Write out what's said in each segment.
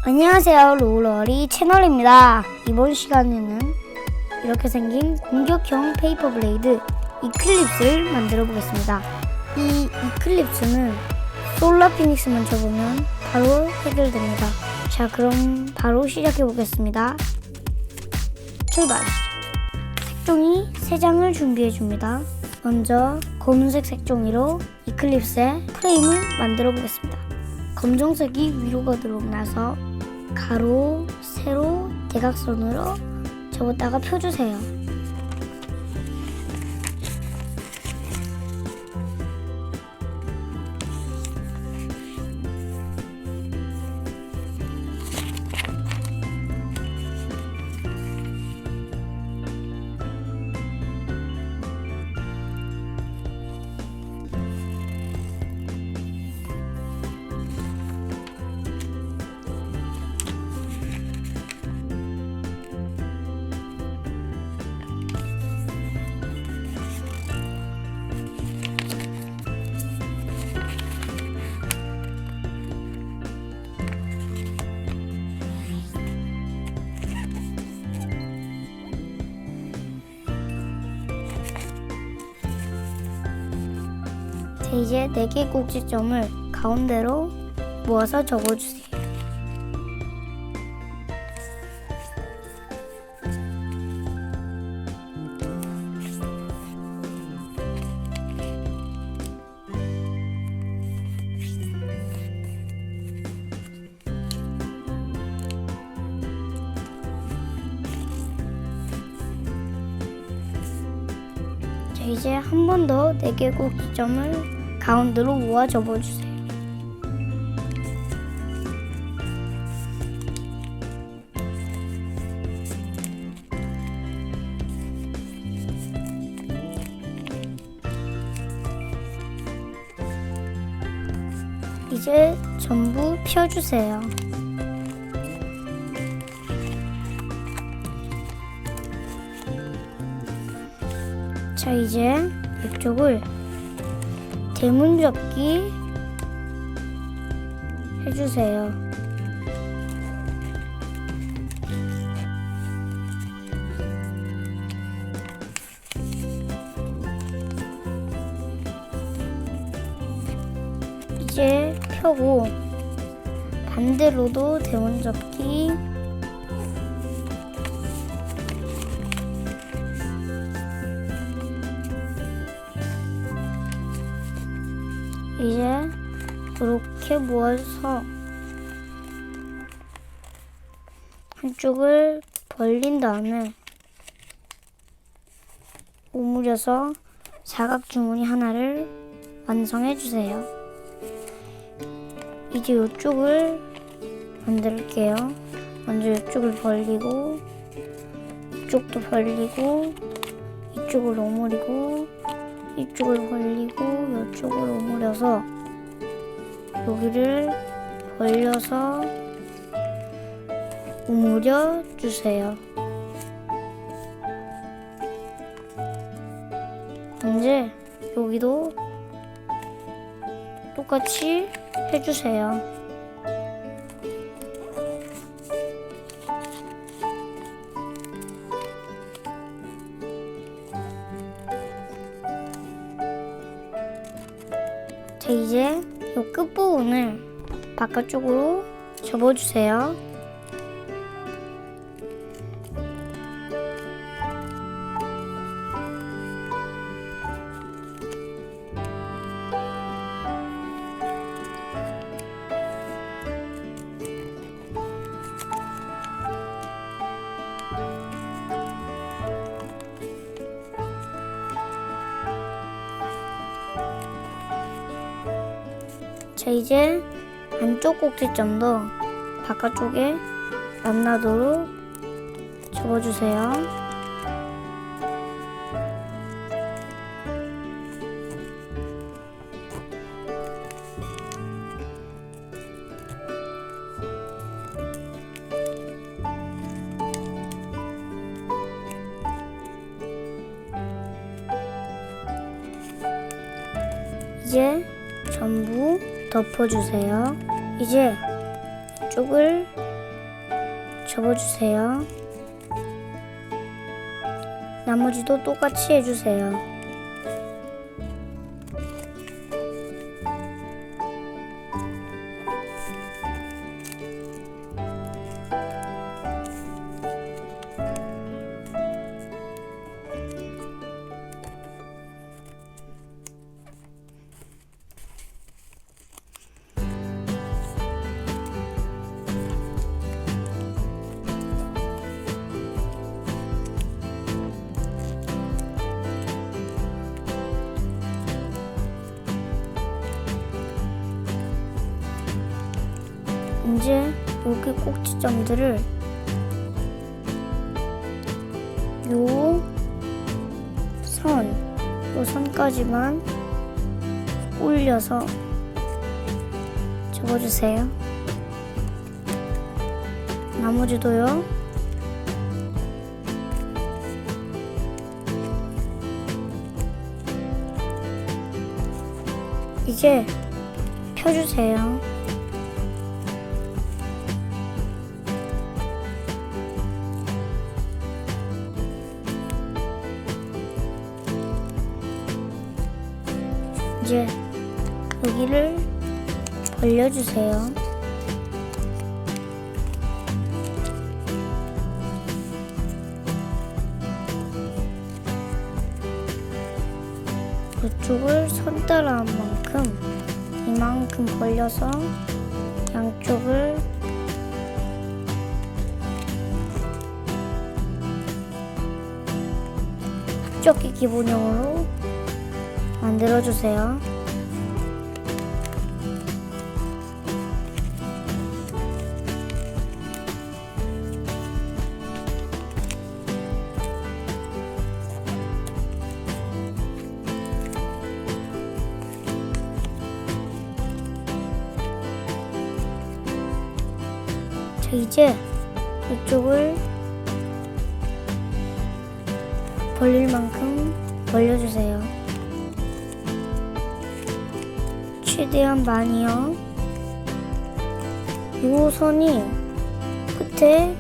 안녕하세요, 롤러리 채널입니다. 이번 시간에는 이렇게 생긴 공격형 페이퍼 블레이드 이클립스를 만들어 보겠습니다. 이 이클립스는 솔라 피닉스만 쳐보면 바로 해결됩니다. 자, 그럼 바로 시작해 보겠습니다. 출발하시죠. 색종이 3장을 준비해 줍니다. 먼저 검은색 색종이로 이클립스의 프레임을 만들어 보겠습니다. 검정색이 위로 가도록 나서 가로, 세로, 대각선으로 접었다가 펴주세요. 자, 이제 4개의 꼭지점을 가운데로 모아서 접어주세요. 자, 이제 한 번 더 4개의 꼭지점을 가운데로 모아 접어주세요. 이제 전부 펴주세요. 자, 이제 이쪽을 대문접기 해주세요. 이제 펴고 반대로도 대문접기 이제 이렇게 모아서 한쪽을 벌린 다음에 오므려서 사각 주머니 하나를 완성해 주세요. 이제 이쪽을 만들게요. 먼저 이쪽을 벌리고 이쪽도 벌리고 이쪽을 오므리고 이쪽을 벌리고 이쪽을 오므려서 여기를 벌려서 오므려 주세요. 이제 여기도 똑같이 해주세요. 자, 이제 이 끝부분을 바깥쪽으로 접어주세요. 자, 이제 안쪽 꼭지점도 바깥쪽에 만나도록 접어주세요. 이제 전부 덮어주세요. 이제 이쪽을 접어주세요. 나머지도 똑같이 해주세요. 이제 여기 꼭지점들을 요 선까지만 올려서 접어주세요. 나머지도요. 이제 펴주세요. 이제 여기를 벌려주세요. 이쪽을 선 따라한 만큼 이만큼 벌려서 양쪽을 합격기 기본형으로 만들어주세요. 자, 이제 이쪽을 벌릴 만큼 벌려주세요. 최대한 많이요. 이 선이 끝에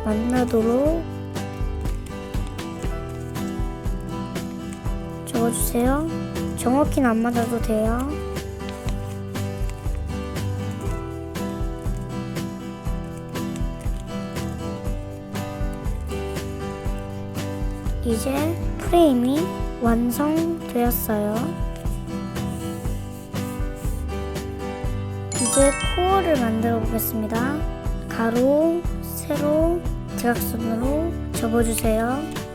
만나도록 접어주세요. 정확히는 안 맞아도 돼요. 이제 프레임이 완성되었어요. 이제 코어를 만들어 보겠습니다. 가로, 세로, 대각선으로 접어주세요.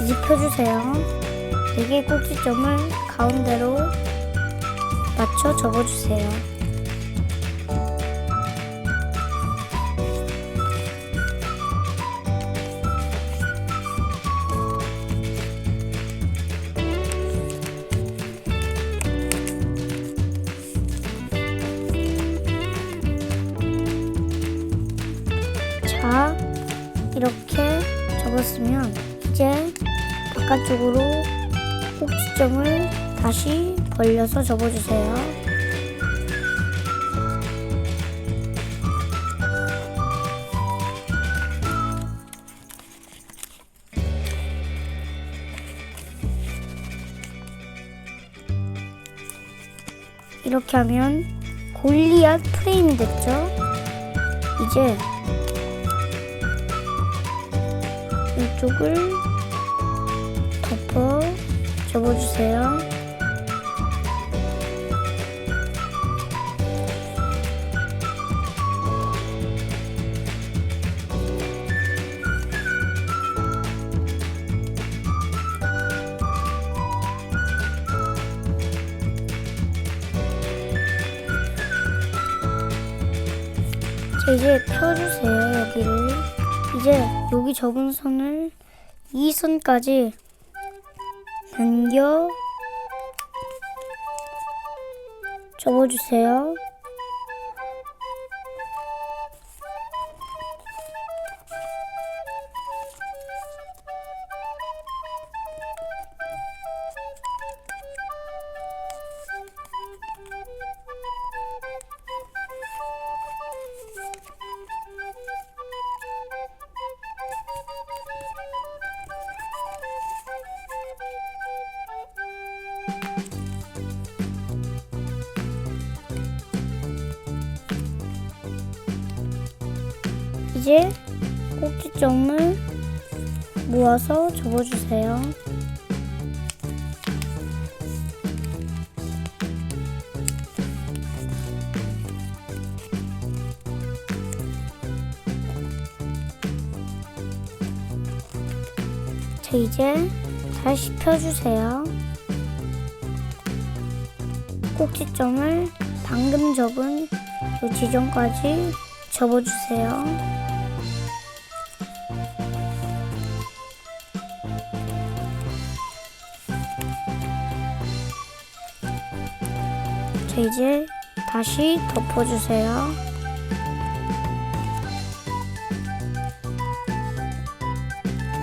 이제 펴주세요. 4개의 꼭지점을 가운데로 맞춰 접어주세요. 자, 이렇게 접었으면 이제 바깥쪽으로 꼭지점을 다시 벌려서 접어주세요. 이렇게 하면 골리앗 프레임이 됐죠? 이제 이쪽을 덮어 접어주세요. 자, 이제 펴주세요. 여기를. 이제 여기 접은 선을 이 선까지 당겨 접어주세요. 이제 꼭지점을 모아서 접어주세요. 자, 이제 다시 펴주세요. 꼭지점을 방금 접은 이 지점까지 접어주세요. 자, 이제 다시 덮어주세요.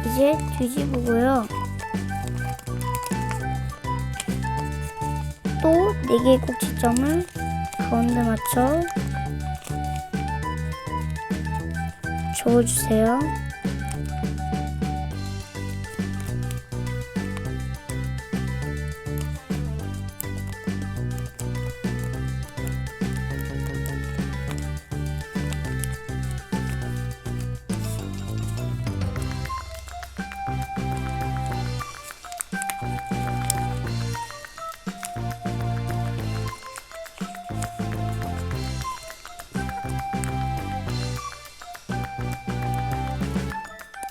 이제 뒤집고요. 또 4개의 꼭지점을 가운데 맞춰 접어주세요.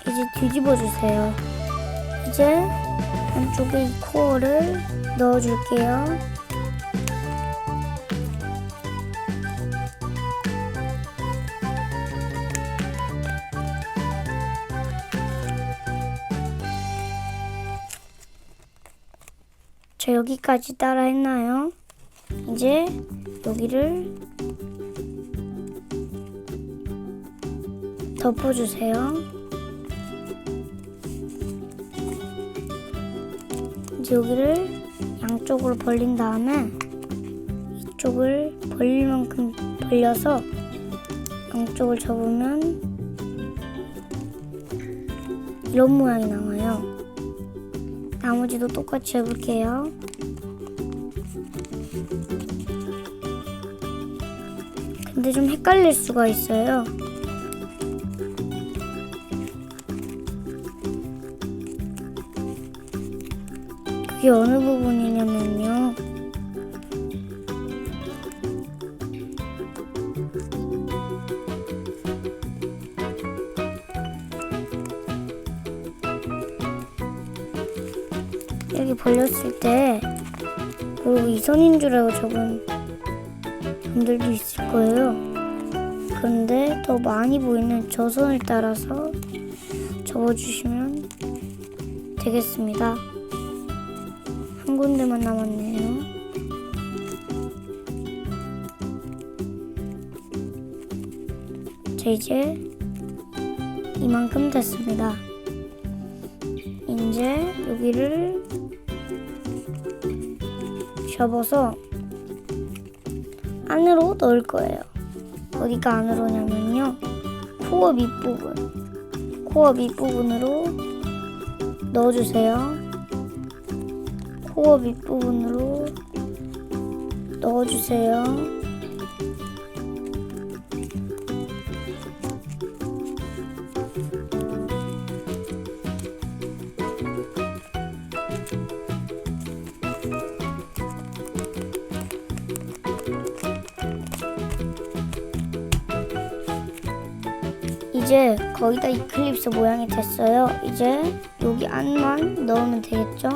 이제 뒤집어 주세요. 이제 안쪽에 이 코어를 넣어 줄게요. 자, 여기까지 따라 했나요? 이제 여기를 덮어주세요. 이제 여기를 양쪽으로 벌린 다음에 이쪽을 벌릴 만큼 벌려서 양쪽을 접으면 이런 모양이 나와요. 나머지도 똑같이 해볼게요. 근데 좀 헷갈릴 수가 있어요. 그게 어느 부분이냐면요. 여기 벌렸을 때 그리고 이 선인 줄 알고 접은 분들도 있을 거예요. 그런데 더 많이 보이는 저 선을 따라서 접어주시면 되겠습니다. 한 군데만 남았네요. 자, 이제 이만큼 됐습니다. 이제 여기를 접어서 안으로 넣을 거예요. 어디가 안으로냐면요, 코어 밑부분으로 넣어주세요. 코어 밑부분으로 넣어주세요. 이제 거의 다 이클립스 모양이 됐어요. 이제 여기 안만 넣으면 되겠죠?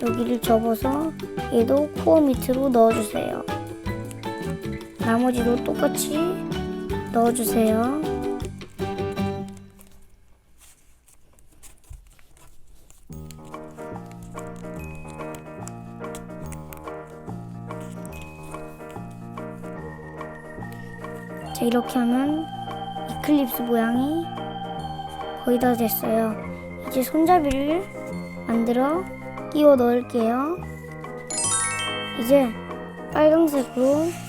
여기를 접어서 얘도 코어 밑으로 넣어주세요. 나머지도 똑같이 넣어주세요. 자, 이렇게 하면 이클립스 모양이 거의 다 됐어요. 이제 손잡이를 만들어 끼워 넣을게요. 이제 빨강색으로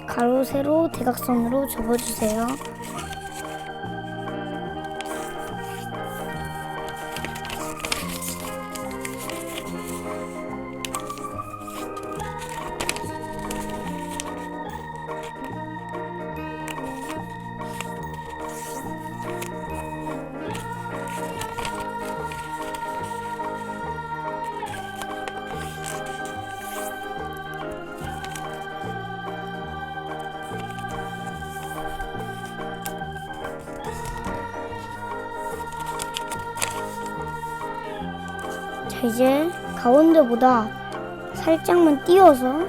가로, 세로, 대각선으로 접어주세요. 자, 이제 가운데보다 살짝만 띄워서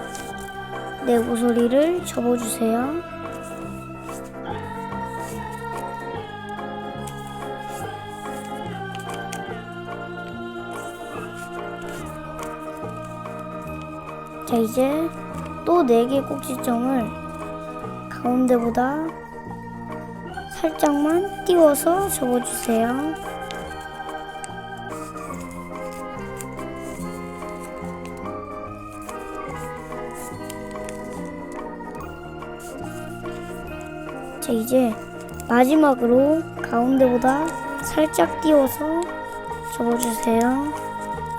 내 모서리를 접어주세요. 자, 이제 또 4개의 꼭지점을 가운데보다 살짝만 띄워서 접어주세요. 자, 이제 마지막으로 가운데보다 살짝 띄워서 접어주세요.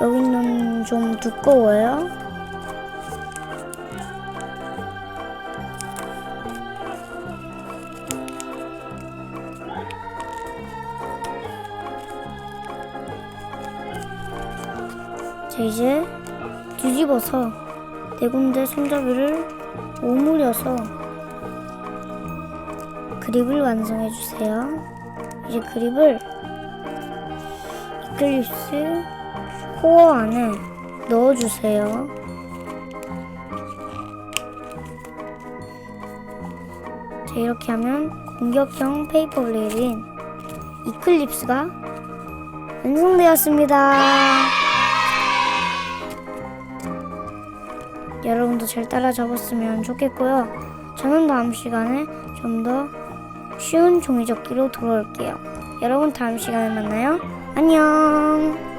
여기는 좀 두꺼워요. 자, 이제 뒤집어서 4군데 손잡이를 오므려서 그립을 완성해 주세요. 이제 그립을 이클립스 코어 안에 넣어주세요. 자, 이렇게 하면 공격형 페이퍼 블레이드인 이클립스가 완성되었습니다. 여러분도 잘 따라 잡았으면 좋겠고요. 저는 다음 시간에 좀 더 쉬운 종이접기로 돌아올게요. 여러분 다음 시간에 만나요. 안녕.